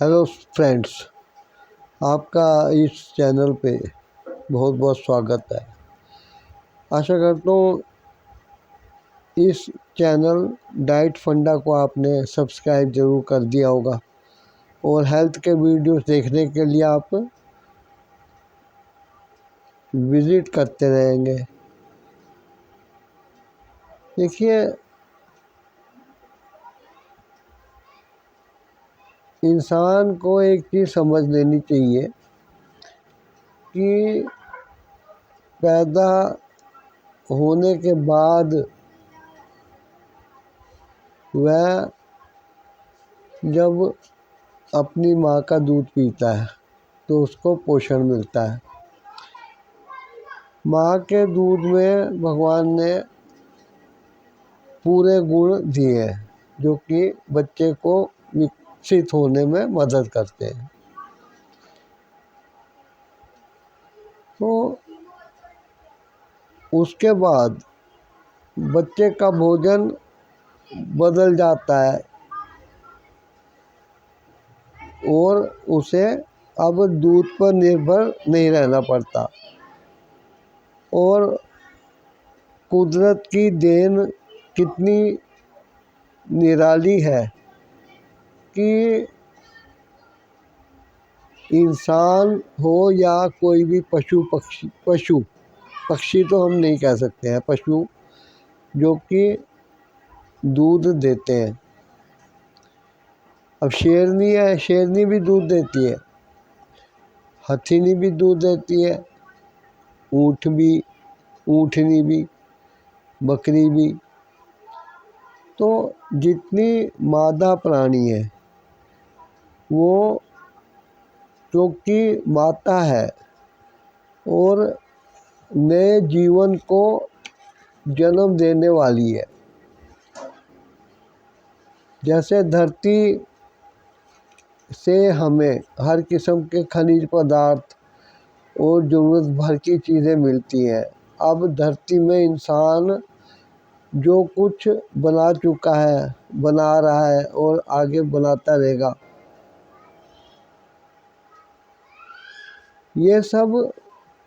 Hello friends, आपका इस channel पे बहुत बहुत स्वागत है। आशा करता हूँ इस चैनल डाइट फंडा को आपने सब्सक्राइब ज़रूर कर दिया होगा और हेल्थ के वीडियोस देखने के लिए आप विज़िट करते रहेंगे। देखिए, इंसान को एक चीज़ समझ लेनी चाहिए कि पैदा होने के बाद वह जब अपनी माँ का दूध पीता है तो उसको पोषण मिलता है। माँ के दूध में भगवान ने पूरे गुण दिए हैं जो कि बच्चे को विकसित होने में मदद करते हैं। तो उसके बाद बच्चे का भोजन बदल जाता है और उसे अब दूध पर निर्भर नहीं रहना पड़ता। और कुदरत की देन कितनी निराली है कि इंसान हो या कोई भी पशु पक्षी तो हम नहीं कह सकते हैं, पशु जो कि दूध देते हैं। अब शेरनी है, शेरनी भी दूध देती है, हथिनी भी दूध देती है, ऊँटनी भी, बकरी भी। तो जितनी मादा प्राणी है वो क्योंकि माता है और नए जीवन को जन्म देने वाली है। जैसे धरती से हमें हर किस्म के खनिज पदार्थ और ज़रूरत भर की चीज़ें मिलती हैं, अब धरती में इंसान जो कुछ बना चुका है, बना रहा है और आगे बनाता रहेगा, ये सब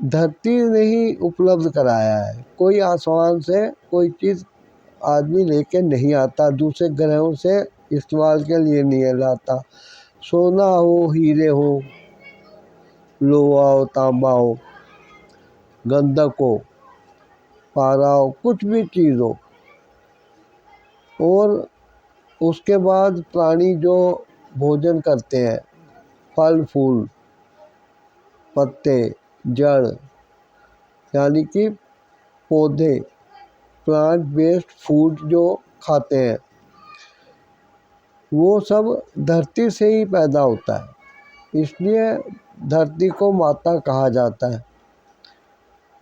धरती ने ही उपलब्ध कराया है। कोई आसमान से कोई चीज़ आदमी लेके नहीं आता, दूसरे ग्रहों से इस्तेमाल के लिए नहीं लाता। सोना हो, हीरे हो, लोहा हो, तांबा हो, गंधक हो, पारा हो, कुछ भी चीज़ हो। और उसके बाद प्राणी जो भोजन करते हैं, फल फूल पत्ते जड़ यानी कि पौधे, प्लांट बेस्ड फूड जो खाते हैं, वो सब धरती से ही पैदा होता है। इसलिए धरती को माता कहा जाता है।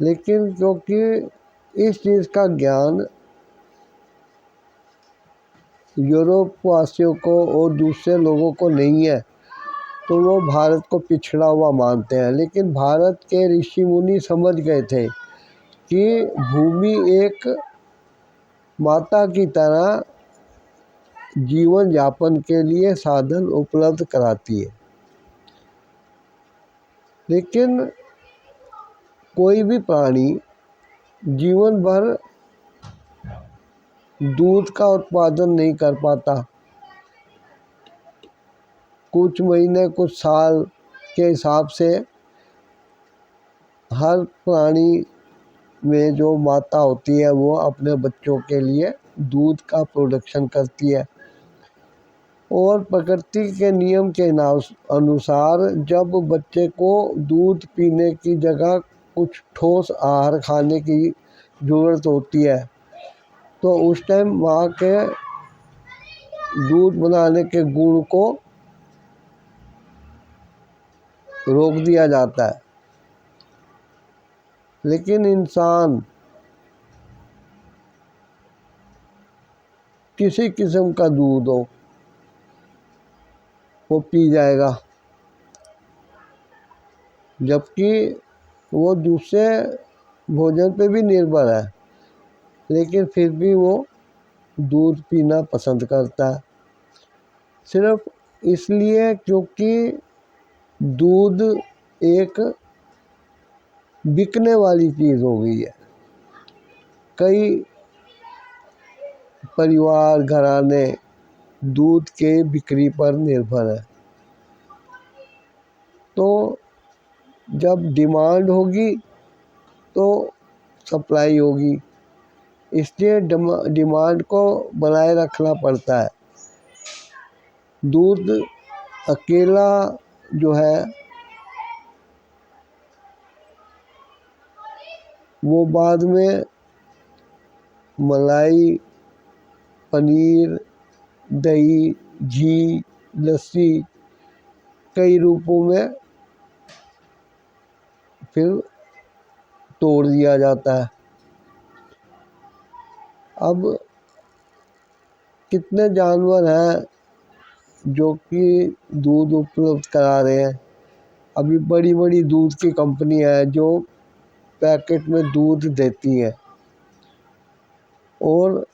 लेकिन क्योंकि इस चीज़ का ज्ञान यूरोप वासियों को और दूसरे लोगों को नहीं है, तो वो भारत को पिछड़ा हुआ मानते हैं। लेकिन भारत के ऋषि मुनि समझ गए थे कि भूमि एक माता की तरह जीवन यापन के लिए साधन उपलब्ध कराती है। लेकिन कोई भी प्राणी जीवन भर दूध का उत्पादन नहीं कर पाता। कुछ महीने कुछ साल के हिसाब से हर प्राणी में जो माता होती है वो अपने बच्चों के लिए दूध का प्रोडक्शन करती है। और प्रकृति के नियम के अनुसार जब बच्चे को दूध पीने की जगह कुछ ठोस आहार खाने की ज़रूरत होती है, तो उस टाइम माँ के दूध बनाने के गुण को रोक दिया जाता है। लेकिन इंसान किसी किस्म का दूध हो वो पी जाएगा, जबकि वो दूसरे भोजन पे भी निर्भर है, लेकिन फिर भी वो दूध पीना पसंद करता है। सिर्फ इसलिए क्योंकि दूध एक बिकने वाली चीज़ हो गई है। कई परिवार घराने दूध के बिक्री पर निर्भर है। तो जब डिमांड होगी तो सप्लाई होगी, इसलिए डिमांड को बनाए रखना पड़ता है। दूध अकेला जो है वो बाद में मलाई, पनीर, दही, घी, लस्सी कई रूपों में फिर तोड़ दिया जाता है। अब कितने जानवर हैं जो कि दूध उपलब्ध करा रहे हैं। अभी बड़ी बड़ी दूध की कंपनियां हैं जो पैकेट में दूध देती हैं और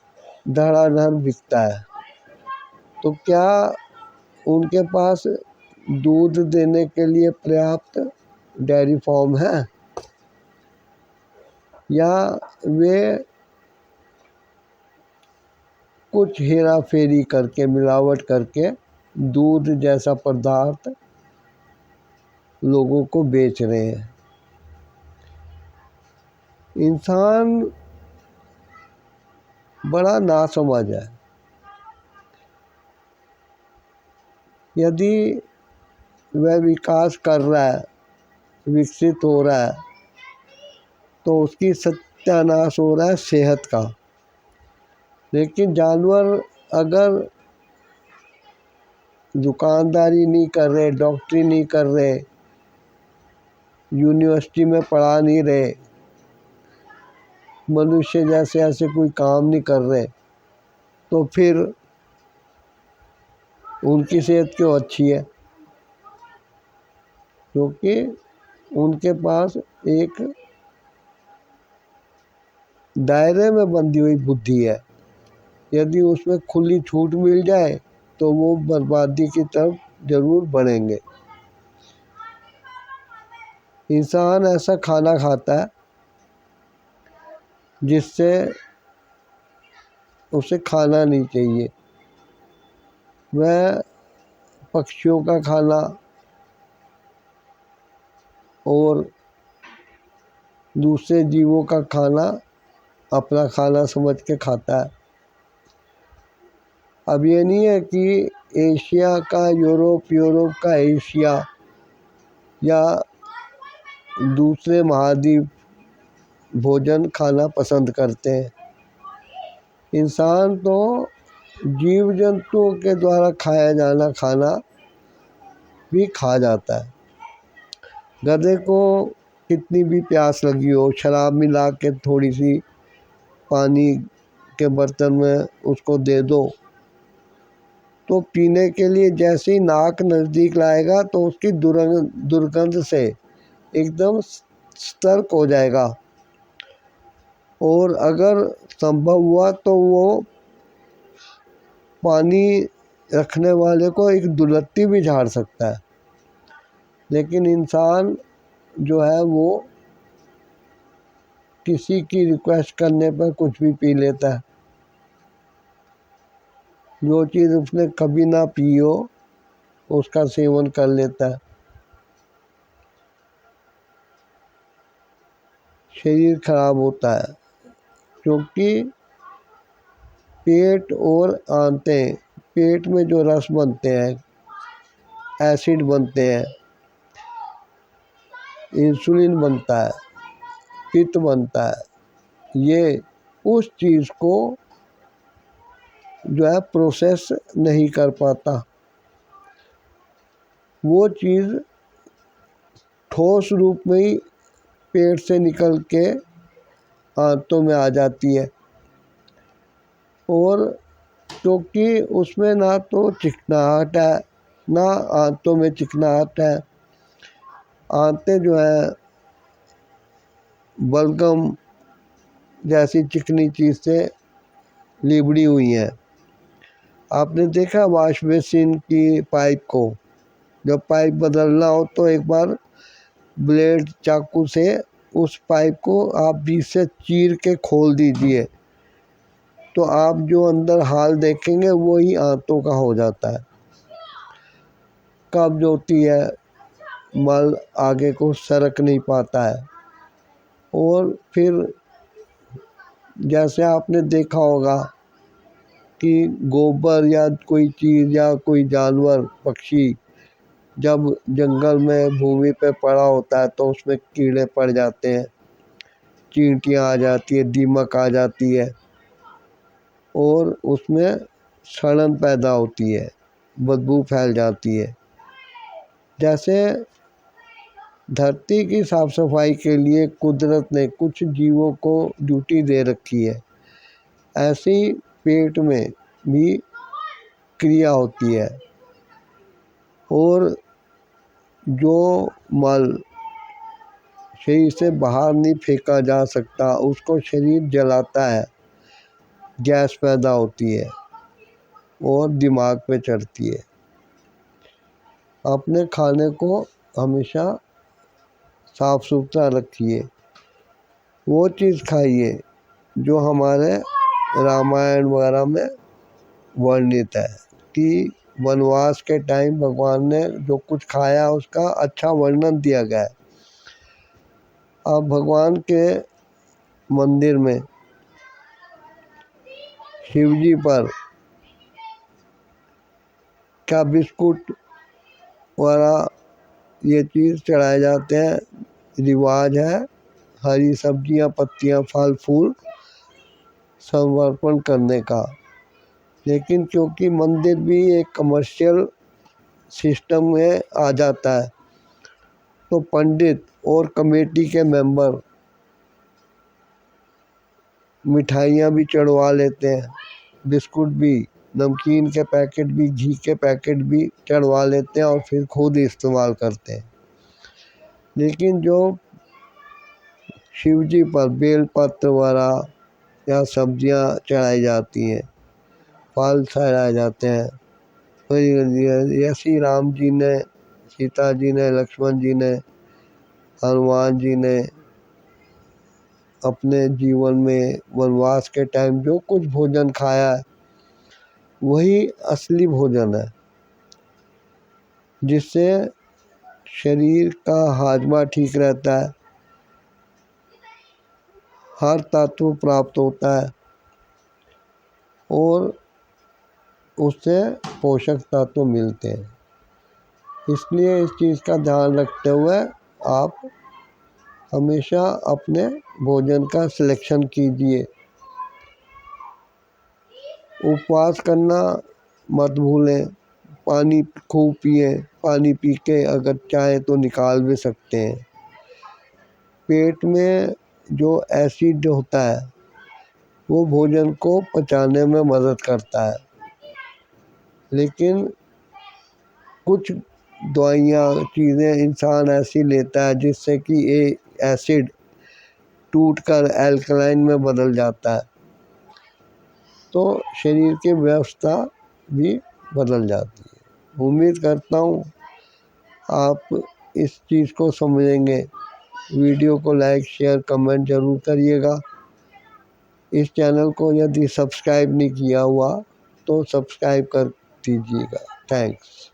धड़ाधड़ बिकता है। तो क्या उनके पास दूध देने के लिए पर्याप्त डेयरी फार्म है, या वे कुछ हेरा फेरी करके, मिलावट करके दूध जैसा पदार्थ लोगों को बेच रहे हैं। इंसान बड़ा नासमझ है। यदि वह विकास कर रहा है, विकसित हो रहा है, तो उसकी सत्यानाश हो रहा है सेहत का। लेकिन जानवर अगर दुकानदारी नहीं कर रहे, डॉक्टरी नहीं कर रहे, यूनिवर्सिटी में पढ़ा नहीं रहे, मनुष्य जैसे ऐसे कोई काम नहीं कर रहे, तो फिर उनकी सेहत क्यों अच्छी है? क्योंकि उनके पास एक दायरे में बंधी हुई बुद्धि है। यदि उसमें खुली छूट मिल जाए तो वो बर्बादी की तरफ जरूर बढ़ेंगे। इंसान ऐसा खाना खाता है जिससे उसे खाना नहीं चाहिए। वह पक्षियों का खाना और दूसरे जीवों का खाना अपना खाना समझ के खाता है। अब ये नहीं है कि एशिया का यूरोप, यूरोप का एशिया, या दूसरे महाद्वीप भोजन खाना पसंद करते हैं। इंसान तो जीव जंतुओं के द्वारा खाया जाना खाना भी खा जाता है। गधे को कितनी भी प्यास लगी हो, शराब मिला के थोड़ी सी पानी के बर्तन में उसको दे दो, तो पीने के लिए जैसे ही नाक नज़दीक लाएगा तो उसकी दुर्गंध से एकदम सतर्क हो जाएगा, और अगर संभव हुआ तो वो पानी रखने वाले को एक दुलत्ती भी झाड़ सकता है। लेकिन इंसान जो है वो किसी की रिक्वेस्ट करने पर कुछ भी पी लेता है। जो चीज़ उसने कभी ना पी हो उसका सेवन कर लेता है। शरीर खराब होता है क्योंकि पेट और आंतें, पेट में जो रस बनते हैं, एसिड बनते हैं, इंसुलिन बनता है, पित्त बनता है, ये उस चीज़ को जो है प्रोसेस नहीं कर पाता। वो चीज़ ठोस रूप में ही पेट से निकल के आंतों में आ जाती है, और क्योंकि उसमें ना तो चिकनाहट है, ना आंतों में चिकनाहट है। आंतें जो है बलगम जैसी चिकनी चीज़ से लिबड़ी हुई हैं, आपने देखा वॉश बेसिन की पाइप को, जब पाइप बदलना हो तो एक बार ब्लेड चाकू से उस पाइप को आप बीच से चीर के खोल दीजिए, तो आप जो अंदर हाल देखेंगे वो ही आंतों का हो जाता है। कब्ज होती है, मल आगे को सरक नहीं पाता है। और फिर जैसे आपने देखा होगा कि गोबर या कोई चीज़ या कोई जानवर पक्षी जब जंगल में भूमि पे पड़ा होता है तो उसमें कीड़े पड़ जाते हैं, चींटियाँ आ जाती है, दीमक आ जाती है और उसमें सड़न पैदा होती है, बदबू फैल जाती है। जैसे धरती की साफ सफाई के लिए कुदरत ने कुछ जीवों को ड्यूटी दे रखी है, ऐसी पेट में भी क्रिया होती है। और जो मल शरीर से बाहर नहीं फेंका जा सकता उसको शरीर जलाता है, गैस पैदा होती है और दिमाग पे चढ़ती है। अपने खाने को हमेशा साफ सुथरा रखिए, वो चीज़ खाइए जो हमारे रामायण वगैरह में वर्णित है कि वनवास के टाइम भगवान ने जो कुछ खाया उसका अच्छा वर्णन दिया गया है। अब भगवान के मंदिर में शिव जी पर क्या बिस्कुट वगैरह ये चीज़ चढ़ाए जाते हैं, रिवाज है हरी सब्जियां, पत्तियां, फल फूल समर्पण करने का। लेकिन क्योंकि मंदिर भी एक कमर्शियल सिस्टम में आ जाता है तो पंडित और कमेटी के मेंबर मिठाइयाँ भी चढ़वा लेते हैं, बिस्कुट भी, नमकीन के पैकेट भी, घी के पैकेट भी चढ़वा लेते हैं और फिर खुद इस्तेमाल करते हैं। लेकिन जो शिव जी पर बेलपत्र वगैरह या सब्जियां चढ़ाई जाती हैं, फल चढ़ाए जाते हैं, तो ये श्री राम जी ने, सीता जी ने, लक्ष्मण जी ने, हनुमान जी ने अपने जीवन में वनवास के टाइम जो कुछ भोजन खाया है वही असली भोजन है, जिससे शरीर का हाजमा ठीक रहता है, हर तत्व प्राप्त होता है और उससे पोषक तत्व मिलते हैं। इसलिए इस चीज़ का ध्यान रखते हुए आप हमेशा अपने भोजन का सिलेक्शन कीजिए। उपवास करना मत भूलें, पानी खूब पिए, पानी पी के अगर चाहे तो निकाल भी सकते हैं। पेट में जो एसिड होता है वो भोजन को पचाने में मदद करता है, लेकिन कुछ दवाइयाँ चीज़ें इंसान ऐसी लेता है जिससे कि ये एसिड टूट कर एल्कलाइन में बदल जाता है, तो शरीर की व्यवस्था भी बदल जाती है। उम्मीद करता हूँ आप इस चीज़ को समझेंगे। वीडियो को लाइक शेयर कमेंट ज़रूर करिएगा। इस चैनल को यदि सब्सक्राइब नहीं किया हुआ तो सब्सक्राइब कर दीजिएगा। थैंक्स।